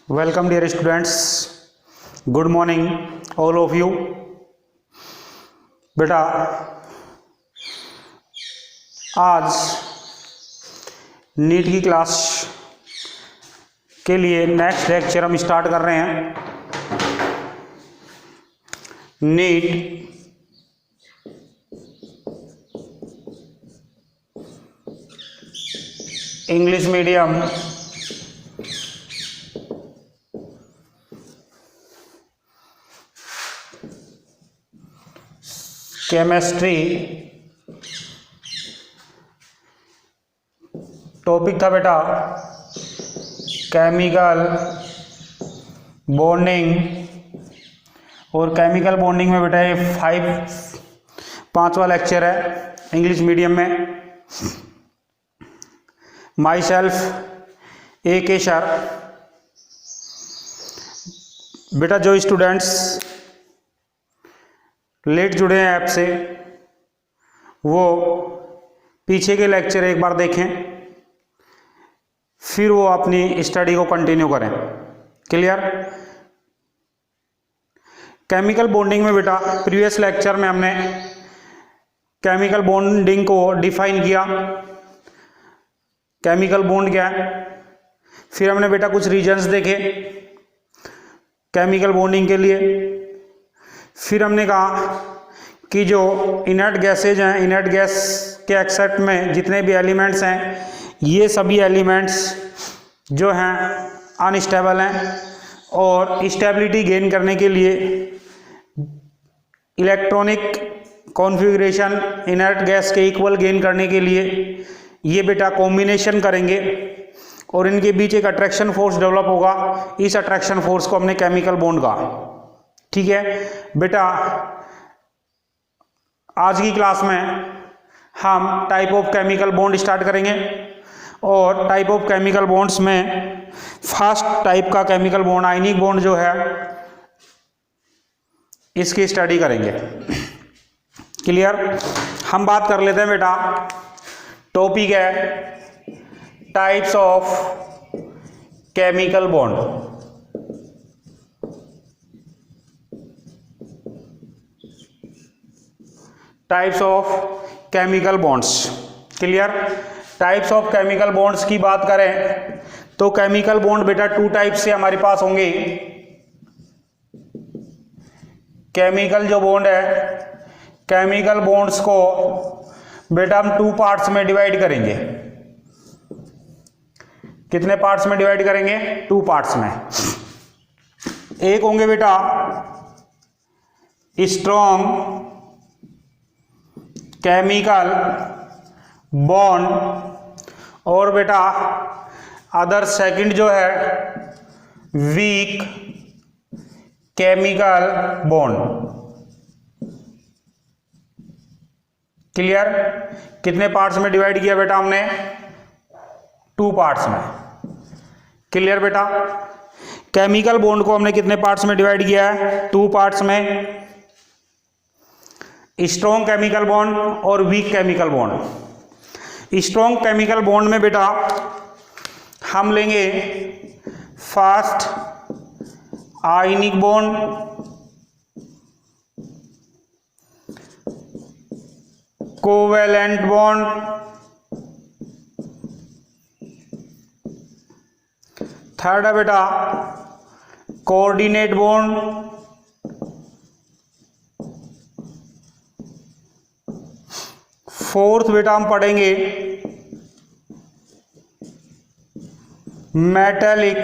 Welcome dear students. Good morning all of you. बेटा आज NEET की क्लास के लिए नेक्स्ट लेक्चर हम स्टार्ट कर रहे हैं। NEET English medium chemistry topic था बेटा केमिकल बॉन्डिंग। और केमिकल बॉन्डिंग में बेटा ये पांचवा लेक्चर है इंग्लिश मीडियम में। माई सेल्फ ए के सर। बेटा जो स्टूडेंट्स लेट जुड़े हैं ऐप से वो पीछे के लेक्चर एक बार देखें, फिर वो अपनी स्टडी को कंटिन्यू करें। क्लियर? केमिकल बॉन्डिंग में बेटा प्रीवियस लेक्चर में हमने केमिकल बॉन्डिंग को डिफाइन किया, केमिकल बॉन्ड क्या है। फिर हमने बेटा कुछ रीजन्स देखे केमिकल बॉन्डिंग के लिए। फिर हमने कहा कि जो इनर्ट गैसेज हैं, इनर्ट गैस के एक्सेप्ट में जितने भी एलिमेंट्स हैं, ये सभी एलिमेंट्स जो हैं अनस्टेबल हैं और स्टेबिलिटी गेन करने के लिए इलेक्ट्रॉनिक कॉन्फ़िगरेशन इनर्ट गैस के इक्वल गेन करने के लिए ये बेटा कॉम्बिनेशन करेंगे और इनके बीच एक अट्रैक्शन फोर्स डेवलप होगा। इस अट्रैक्शन फोर्स को हमने केमिकल बॉन्ड कहा। ठीक है बेटा, आज की क्लास में हम type of chemical bond start करेंगे और टाइप ऑफ केमिकल बॉन्ड्स में फर्स्ट टाइप का केमिकल बॉन्ड आयनिक बॉन्ड जो है इसकी स्टडी करेंगे। क्लियर? हम बात कर लेते हैं बेटा, टॉपिक है types of chemical bond. Types of chemical bonds. Clear? Types of chemical bonds की बात करें तो केमिकल बॉन्ड बेटा टू टाइप से हमारे पास होंगे। केमिकल जो बॉन्ड है, केमिकल बॉन्ड्स को बेटा हम टू पार्ट्स में डिवाइड करेंगे। कितने पार्ट्स में डिवाइड करेंगे? टू पार्ट्स में। एक होंगे बेटा स्ट्रॉन्ग केमिकल बॉन्ड और बेटा अदर सेकंड जो है वीक केमिकल बॉन्ड। क्लियर? कितने पार्ट्स में डिवाइड किया बेटा हमने? टू पार्ट्स में। क्लियर बेटा? केमिकल बॉन्ड को हमने कितने पार्ट्स में डिवाइड किया है? टू पार्ट्स में। स्ट्रॉन्ग केमिकल बॉन्ड और weak chemical bond. Strong chemical bond में बेटा हम लेंगे first ionic bond, covalent bond, third है बेटा कोऑर्डिनेट बॉन्ड, फोर्थ बेटा हम पढ़ेंगे मेटालिक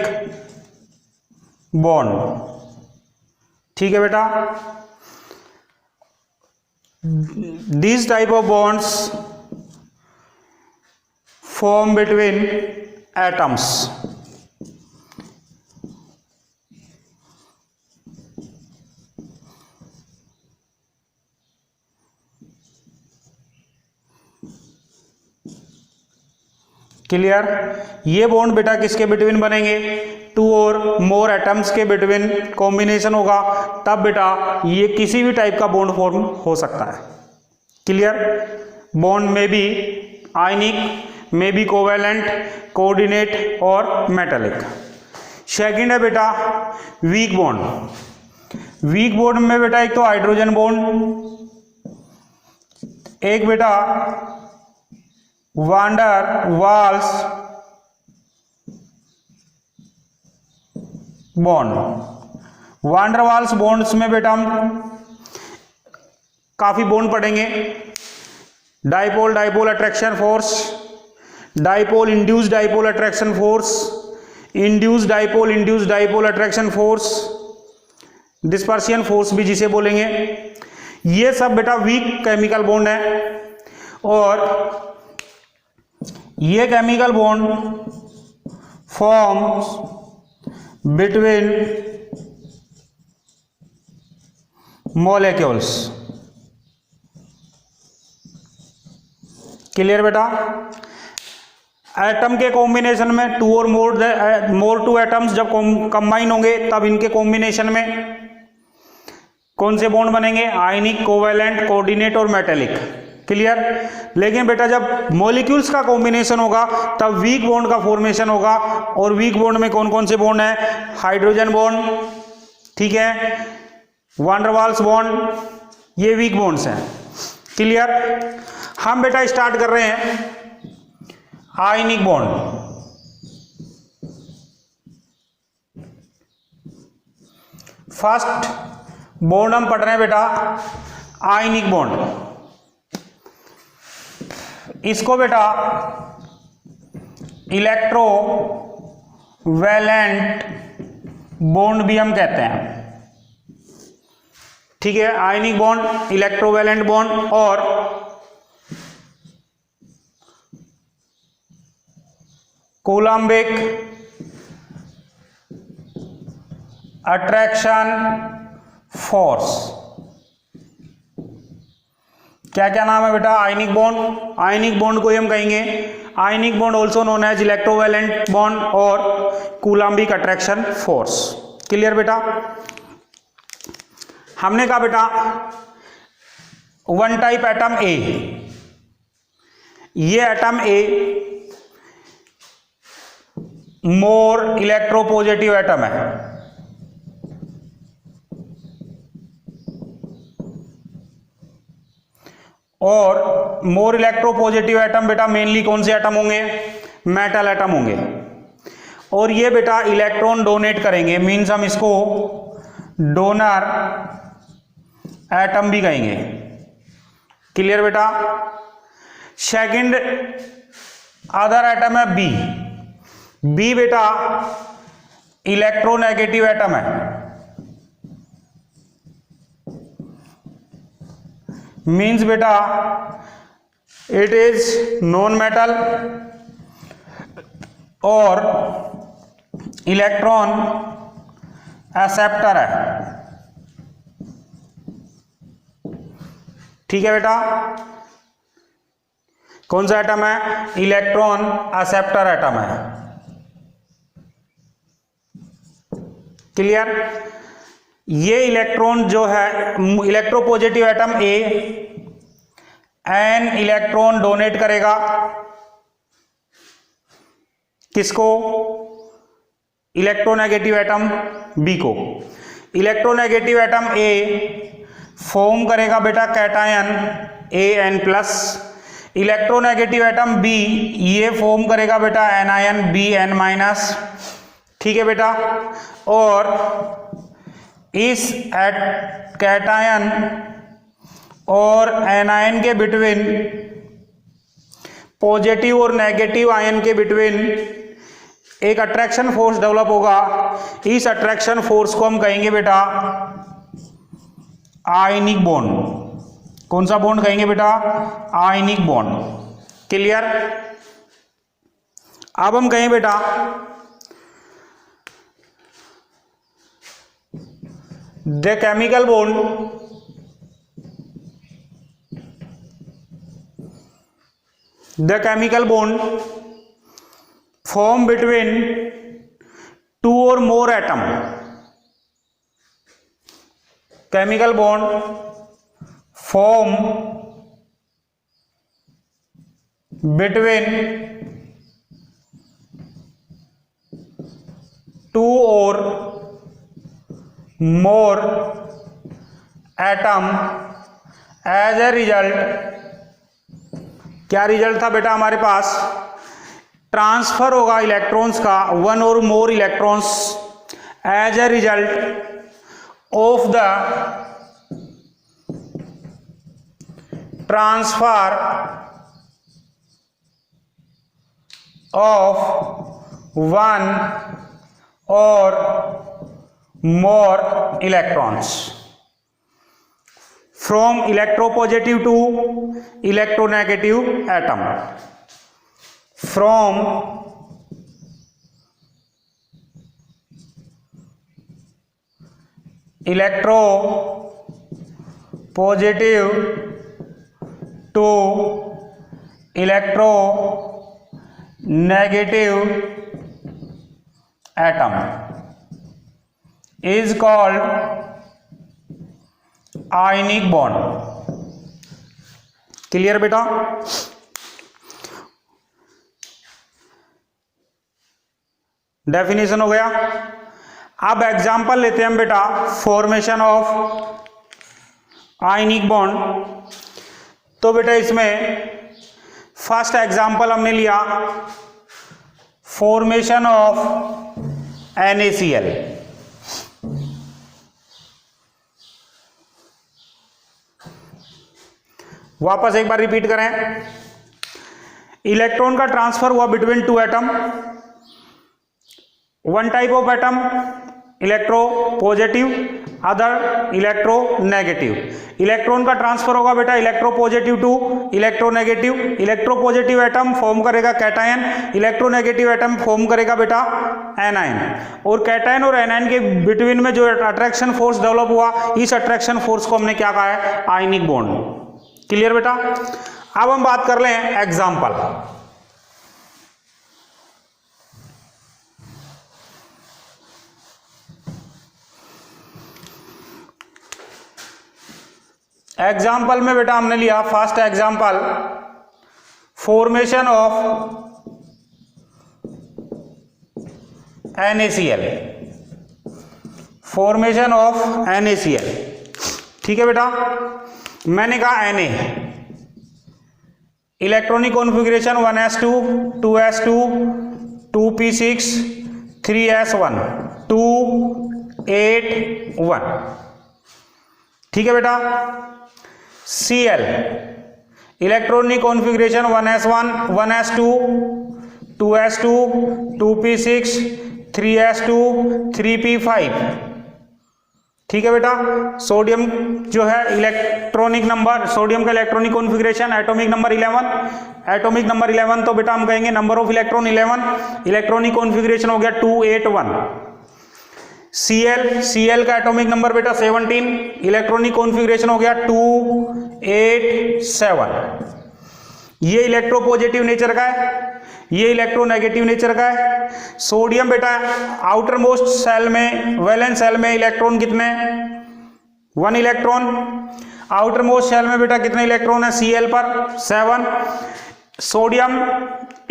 बॉन्ड। ठीक है बेटा? These type of bonds form between atoms. Clear? ये बॉन्ड बेटा किसके बिटवीन बनेंगे? टू और मोर एटम्स के बिटवीन कॉम्बिनेशन होगा, तब बेटा ये किसी भी टाइप का बॉन्ड फॉर्म हो सकता है। क्लियर? बॉन्ड में भी आयनिक, में भी कोवेलेंट, कोऑर्डिनेट और मेटालिक। सेकंड है बेटा वीक बॉन्ड। वीक बॉन्ड में बेटा एक तो हाइड्रोजन बॉन्ड, एक बेटा van der Waals bond. Van der Waals bonds में बेटा हम काफी बॉन्ड पढ़ेंगे। Dipole dipole attraction force, dipole induced dipole attraction force, induced dipole attraction force, dispersion force भी जिसे बोलेंगे। ये सब बेटा वीक केमिकल बॉन्ड है। और ये chemical bond forms between molecules. Clear बेटा? एटम के कॉम्बिनेशन में टू और मोर टू एटम्स जब कंबाइन होंगे तब इनके कॉम्बिनेशन में कौन से बॉन्ड बनेंगे? आयनिक, कोवैलेंट, कोऑर्डिनेट और मेटेलिक। क्लियर? लेकिन बेटा जब मॉलिक्यूल्स का कॉम्बिनेशन होगा तब वीक बॉन्ड का फॉर्मेशन होगा। और वीक बॉन्ड में कौन कौन से बॉन्ड है? हाइड्रोजन बॉन्ड, ठीक है, वांडरवाल्स बॉन्ड, ये वीक बॉन्ड्स हैं। क्लियर? हम बेटा स्टार्ट कर रहे हैं आयनिक बॉन्ड। फर्स्ट बॉन्ड हम पढ़ रहे हैं बेटा आयनिक बॉन्ड। इसको बेटा इलेक्ट्रो वैलेंट बॉन्ड भी हम कहते हैं। ठीक है, आयनिक बॉन्ड, इलेक्ट्रोवैलेंट बॉन्ड और कूलम्बिक अट्रैक्शन फोर्स। क्या क्या नाम है बेटा? Ionic bond. आयनिक बॉन्ड को हम कहेंगे ionic bond also known as electrovalent bond और कूलम्बिक अट्रैक्शन फोर्स। क्लियर बेटा? हमने कहा बेटा वन टाइप एटम ए, ये atom A more electropositive atom है। और मोर इलेक्ट्रोपॉजिटिव एटम बेटा मेनली कौन से एटम होंगे? मेटल एटम होंगे। और ये बेटा इलेक्ट्रॉन डोनेट करेंगे, मीन्स हम इसको डोनर एटम भी कहेंगे। क्लियर बेटा? सेकंड अदर एटम है बी। बी बेटा इलेक्ट्रोनेगेटिव एटम है, मीन्स बेटा इट इज नॉन मेटल और इलेक्ट्रॉन एक्सेप्टर है। ठीक है बेटा? कौन सा एटम है? इलेक्ट्रॉन एक्सेप्टर एटम है। क्लियर? ये इलेक्ट्रॉन जो है electropositive atom A an electron donate करेगा किसको? इलेक्ट्रोनेगेटिव एटम बी को। इलेक्ट्रोनेगेटिव एटम ए फॉर्म करेगा बेटा cation A n plus. Electronegative atom B ये फॉर्म करेगा बेटा एनायन बी एन माइनस। ठीक है बेटा? और इस कैटायन और एनायन के बिटवीन, पॉजिटिव और नेगेटिव आयन के बिटवीन एक अट्रैक्शन फोर्स डेवलप होगा। इस अट्रैक्शन फोर्स को हम कहेंगे बेटा आयनिक बॉन्ड। कौन सा बॉन्ड कहेंगे बेटा? Ionic bond. क्लियर? अब हम कहें बेटा the chemical bond form between two or more atom. Chemical bond form between two more atom, as a result क्या रिजल्ट था बेटा हमारे पास, ट्रांसफर होगा इलेक्ट्रॉन्स का, वन और more electrons as a result of the transfer of one और more electrons from electropositive to electronegative atom, from electropositive to electronegative atom is called ionic bond. Clear बेटा? Definition हो गया। अब example लेते हैं हम बेटा फॉर्मेशन ऑफ आयनिक बॉन्ड। तो बेटा इसमें फर्स्ट एग्जांपल हमने लिया फॉर्मेशन ऑफ NaCl। वापस एक बार रिपीट करें, इलेक्ट्रॉन का ट्रांसफर हुआ between two atom, one type of atom electropositive, other electronegative. Electron का ट्रांसफर होगा बेटा electropositive to electronegative. Electropositive atom form करेगा cation, electronegative atom form करेगा बेटा anion. और cation और anion के between में जो अट्रैक्शन फोर्स डेवलप हुआ, इस अट्रैक्शन फोर्स को हमने क्या कहा है, आयनिक बॉन्ड। क्लियर बेटा? अब हम बात कर लें एग्जाम्पल। एग्जाम्पल में बेटा हमने लिया first example formation of NaCl, formation of NaCl। ठीक है बेटा? मैंने कहा Na electronic configuration 1s2 2s2 2p6 3s1 2 8 1। ठीक है बेटा? Cl electronic configuration 1s1 1s2 2s2 2p6 3s2 3p5। ठीक है बेटा? सोडियम जो है इलेक्ट्रॉनिक नंबर, सोडियम का electronic configuration atomic number 11, atomic number 11 तो बेटा हम कहेंगे number of electron 11, electronic configuration हो गया 281। Cl का एटॉमिक नंबर बेटा 17, इलेक्ट्रॉनिक कॉन्फ़िगरेशन हो गया 287। ये इलेक्ट्रोपॉजिटिव नेचर का है, ये इलेक्ट्रोनेगेटिव नेचर का है। सोडियम बेटा आउटर मोस्ट सेल में, वैलेंस सेल में इलेक्ट्रॉन कितने, 1 इलेक्ट्रॉन। आउटर मोस्ट सेल में बेटा कितने इलेक्ट्रॉन है Cl पर, 7। सोडियम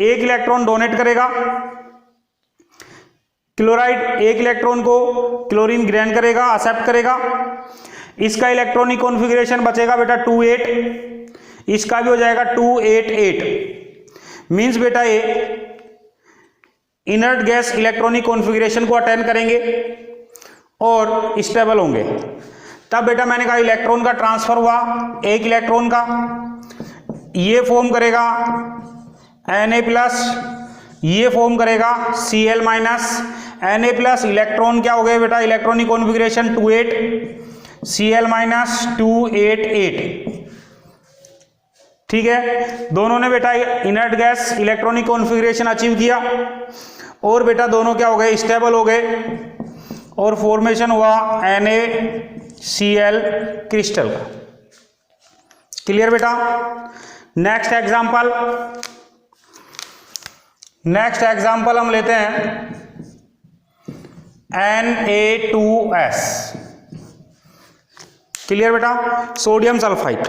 1 इलेक्ट्रॉन डोनेट करेगा, क्लोराइड 1 इलेक्ट्रॉन को क्लोरीन ग्रहण करेगा, एक्सेप्ट करेगा। इसका इलेक्ट्रॉनिक कॉन्फ़िगरेशन बचेगा बेटा 28, इसका भी हो जाएगा 288। मीन्स बेटा ये इनर्ट गैस इलेक्ट्रॉनिक कॉन्फ़िगरेशन को अटेंड करेंगे और स्टेबल होंगे। तब बेटा मैंने कहा इलेक्ट्रॉन का ट्रांसफर हुआ, 1 इलेक्ट्रॉन का, ये फॉर्म करेगा Na+, ये फॉर्म करेगा Cl-। Na+ इलेक्ट्रॉन क्या हो गए बेटा, इलेक्ट्रॉनिक कॉन्फ़िगरेशन 28, Cl- 288। ठीक है? दोनों ने बेटा inert gas electronic configuration achieve किया और बेटा दोनों क्या हो गए, स्टेबल हो गए और फॉर्मेशन हुआ NaCl क्रिस्टल का। क्लियर बेटा? नेक्स्ट एग्जांपल हम लेते हैं Na2S। क्लियर बेटा? Sodium sulphide.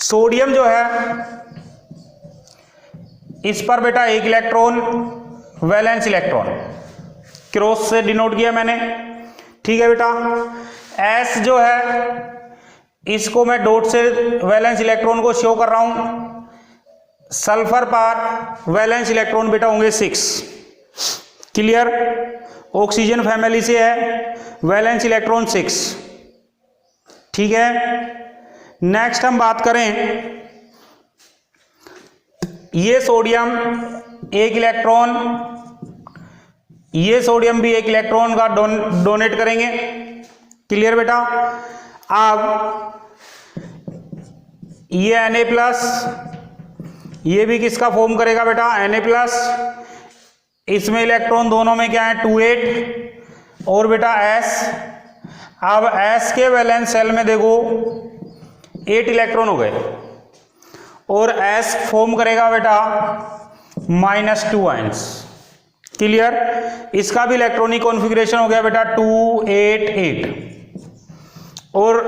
सोडियम जो है इस पर बेटा 1 इलेक्ट्रॉन, वैलेंस इलेक्ट्रॉन क्रॉस से डिनोट किया मैंने, ठीक है बेटा। एस जो है इसको मैं डॉट से वैलेंस इलेक्ट्रॉन को शो कर रहा हूं। सल्फर पर वैलेंस इलेक्ट्रॉन बेटा होंगे 6। क्लियर। ऑक्सीजन फैमिली से है, वैलेंस इलेक्ट्रॉन 6। ठीक है। नेक्स्ट हम बात करें, ये सोडियम एक इलेक्ट्रॉन, ये सोडियम भी एक इलेक्ट्रॉन का डोनेट करेंगे। क्लियर बेटा। अब ये Na+, ये भी किसका फॉर्म करेगा बेटा, Na+। इसमें इलेक्ट्रॉन दोनों में क्या है 2 8 और बेटा S। अब S के वैलेंस शेल में देखो 8 इलेक्ट्रॉन हो गए और S फॉर्म करेगा बेटा -2 आयंस। क्लियर। इसका भी इलेक्ट्रॉनिक कॉन्फ़िगरेशन हो गया बेटा 2 8 8। और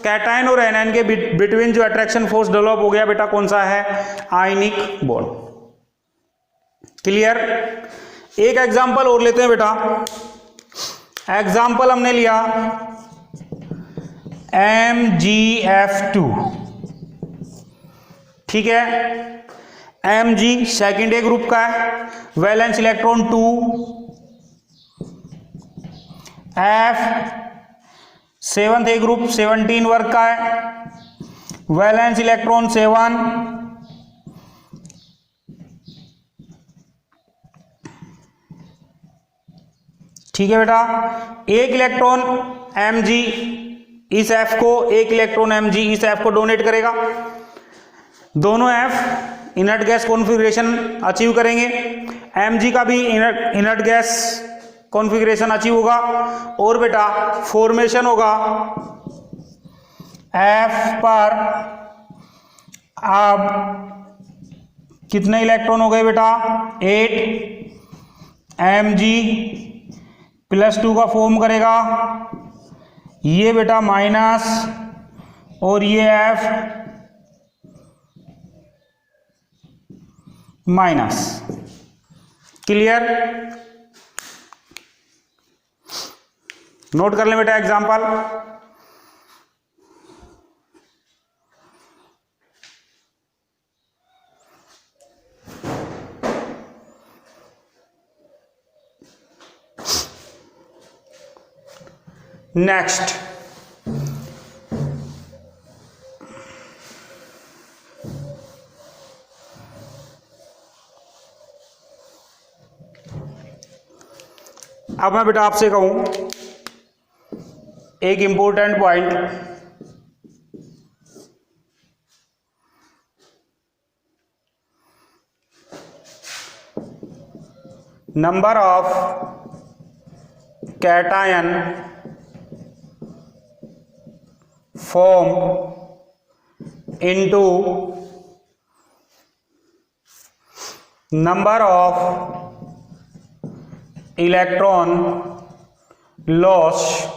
कैटायन और एनायन के बिटवीन जो अट्रैक्शन फोर्स डेवलप हो गया बेटा कौन सा है, आयनिक बॉन्ड। क्लियर। एक एग्जांपल और लेते हैं बेटा। एग्जांपल हमने लिया MgF2। ठीक है। Mg सेकेंड ए ग्रुप का है, वैलेंस इलेक्ट्रॉन 2, F सेवंथ ए ग्रुप 17 वर्ग का है, वैलेंस इलेक्ट्रॉन 7। ठीक है बेटा। एक इलेक्ट्रॉन Mg इस F को, एक इलेक्ट्रॉन Mg इस F को डोनेट करेगा। दोनों F inert gas configuration achieve करेंगे। Mg का भी इनर्ट गैस कॉन्फ़िगरेशन अचीव होगा और बेटा फॉर्मेशन होगा F पर। अब कितने इलेक्ट्रॉन हो गए बेटा 8। Mg+2 का फॉर्म करेगा, ये बेटा माइनस और ये F माइनस। क्लियर। नोट कर लें बेटा एग्जांपल। नेक्स्ट, अब मैं बेटा आपसे कहूं एक important point, number of cation form into number of electron lost,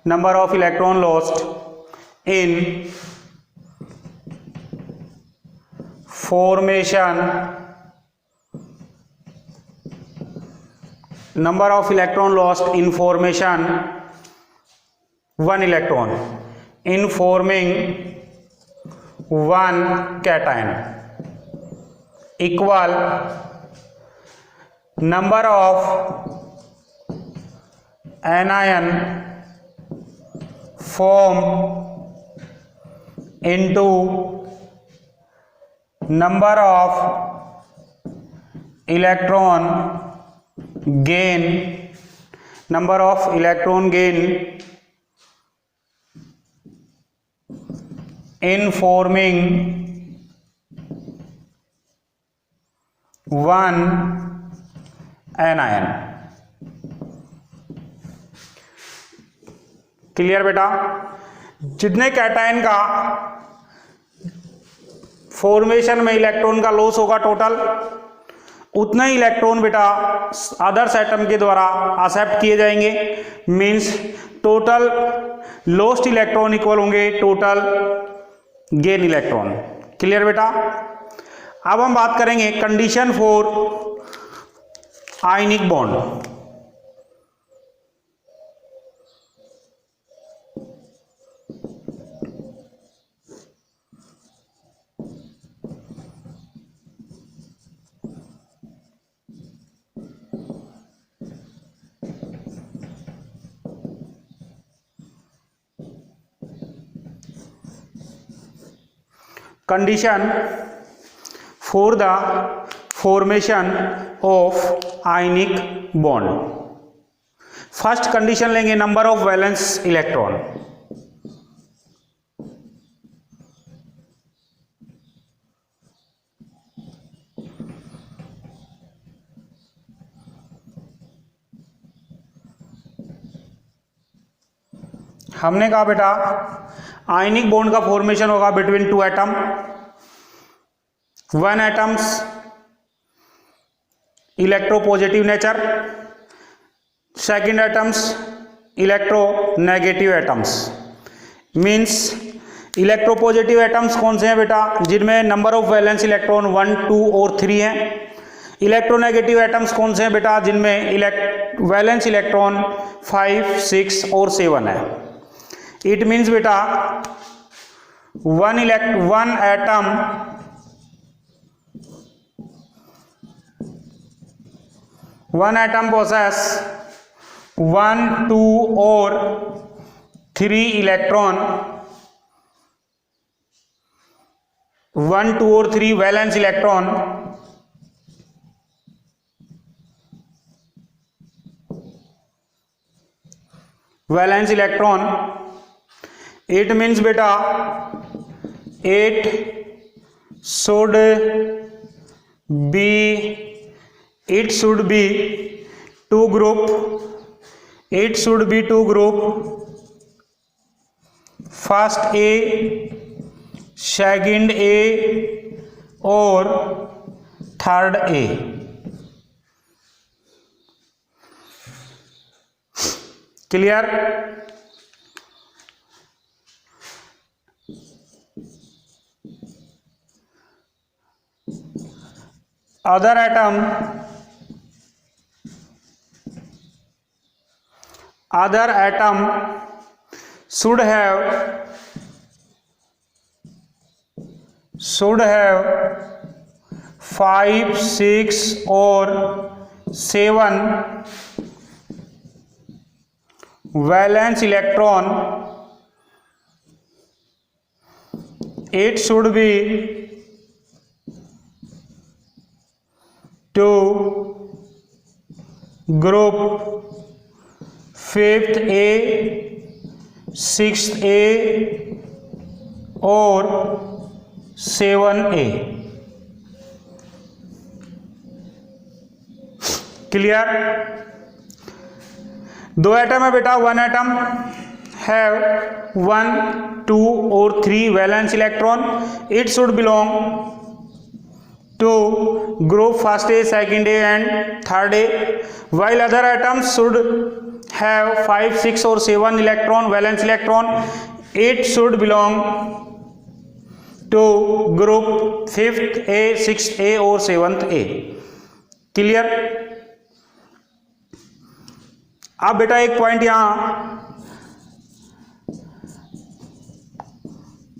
number of electron lost in formation, number of electron lost in formation 1 electron in forming 1 cation equal number of anion form into number of electron gain, number of electron gain in forming 1 anion। Clear बेटा। जितने cation का formation में electron का loss होगा total, उतने ही electron बेटा others atom के द्वारा एक्सेप्ट किए जाएंगे। Means total lost electron equal होंगे टोटल गेन इलेक्ट्रॉन। क्लियर बेटा। अब हम बात करेंगे condition for ionic bond. condition for the formation of ionic bond. First condition लेंगे नंबर ऑफ वैलेंस इलेक्ट्रॉन. हमने कहा बेटा आयनिक बॉन्ड का फॉर्मेशन होगा between two atom. One atoms electropositive nature, second atoms electronegative atoms. Means electropositive atoms कौन से हैं बेटा? जिनमें नंबर ऑफ वैलेंस इलेक्ट्रॉन 1, 2 और 3 हैं. इलेक्ट्रोनेगेटिव एटम्स कौन से हैं बेटा? जिनमें वैलेंस इलेक्ट्रॉन 5, 6 और 7 है. इट मीन्स बेटा वन एटम possess 1, 2 और 3 इलेक्ट्रॉन, 1, 2 और 3 valence electron. Valence electron it means बेटा it should be two group. First A, second A और third A. Clear? other atom should have 5, 6 or 7 valence electron. It should be to group 5th A, 6th A और 7A. Clear? दो atom है बेटा. One atom have 1, 2 और 3 valence electron. It should belong to group first A, second A and third A, while other atoms should have 5, 6 or 7 electron valence electron. It should belong to group 5th A, 6th A or 7th A. Clear? अब बेटा एक point यहां,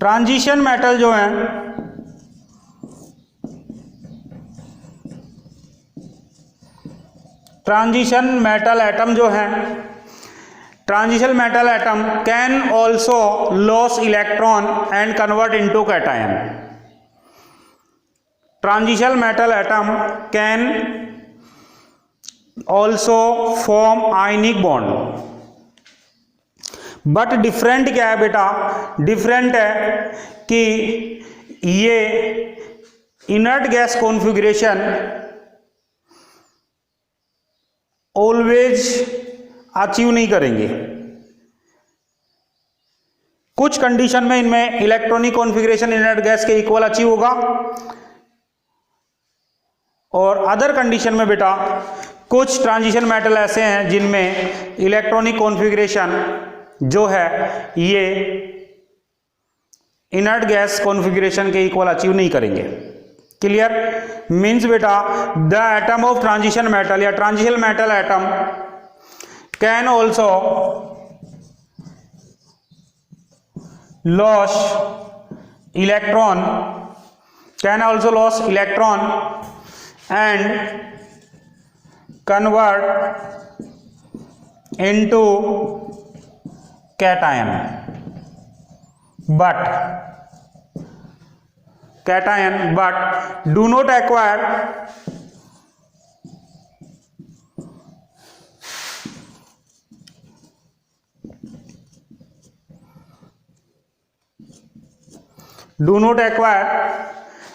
transition metal जो है transition metal atom जो है, transition metal atom can also loss electron and convert into cation. Transition metal atom can also form ionic bond. But different क्या है बेटा? डिफरेंट है कि ये inert gas configuration always achieve नहीं करेंगे. कुछ कंडीशन में इनमें इलेक्ट्रॉनिक कॉन्फ़िगरेशन इनर्ट गैस के इक्वल अचीव होगा और अदर कंडीशन में बेटा कुछ ट्रांजिशन मेटल ऐसे हैं जिनमें इलेक्ट्रॉनिक कॉन्फ़िगरेशन जो है ये इनर्ट गैस कॉन्फ़िगरेशन के इक्वल अचीव नहीं करेंगे. क्लियर? मीन्स बेटा the atom of transition metal या transition metal atom can also loss electron and convert into cation. But cation but do not acquire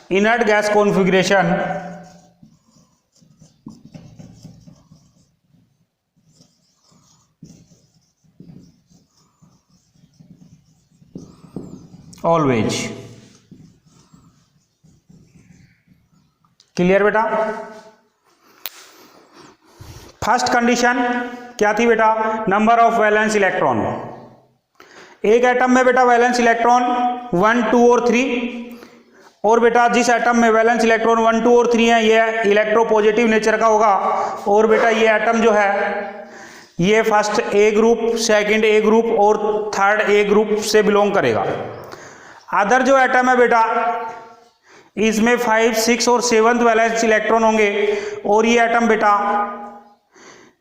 inert gas configuration always। Clear बेटा। First condition क्या थी बेटा, number of valence electron. एक atom में बेटा valence electron 1, 2 और 3, और बेटा जिस एटम में वैलेंस इलेक्ट्रॉन 1, 2 और 3 है ये इलेक्ट्रोपॉजिटिव नेचर का होगा, और बेटा ये एटम जो है ये first A group, second A group और थर्ड ए ग्रुप से बिलोंग करेगा। अदर जो एटम है बेटा इसमें 5, 6 और 7th वैलेंस इलेक्ट्रॉन होंगे, और ये एटम बेटा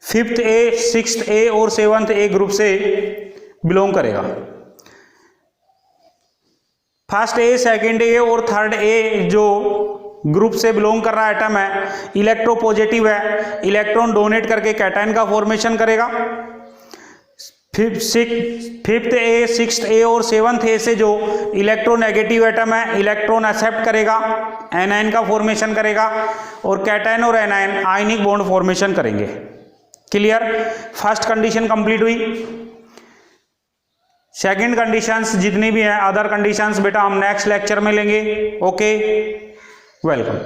5th ए, 6th ए और 7th ए ग्रुप से बिलोंग करेगा। फर्स्ट ए, सेकंड ए और थर्ड ए जो ग्रुप से बिलोंग कर रहा एटम है इलेक्ट्रोपॉजिटिव है, इलेक्ट्रॉन डोनेट करके कैटायन का फॉर्मेशन करेगा। 5th ए, 6th ए और 7th ए से जो इलेक्ट्रोनेगेटिव एटम है इलेक्ट्रॉन एक्सेप्ट करेगा, एनायन का फॉर्मेशन करेगा, और कैटायन और एनायन आयनिक बॉन्ड फॉर्मेशन करेंगे। क्लियर। फर्स्ट कंडीशन कंप्लीट हुई। सेकंड कंडीशंस जितनी भी हैं अदर कंडीशंस बेटा हम नेक्स्ट लेक्चर में लेंगे। Okay, welcome.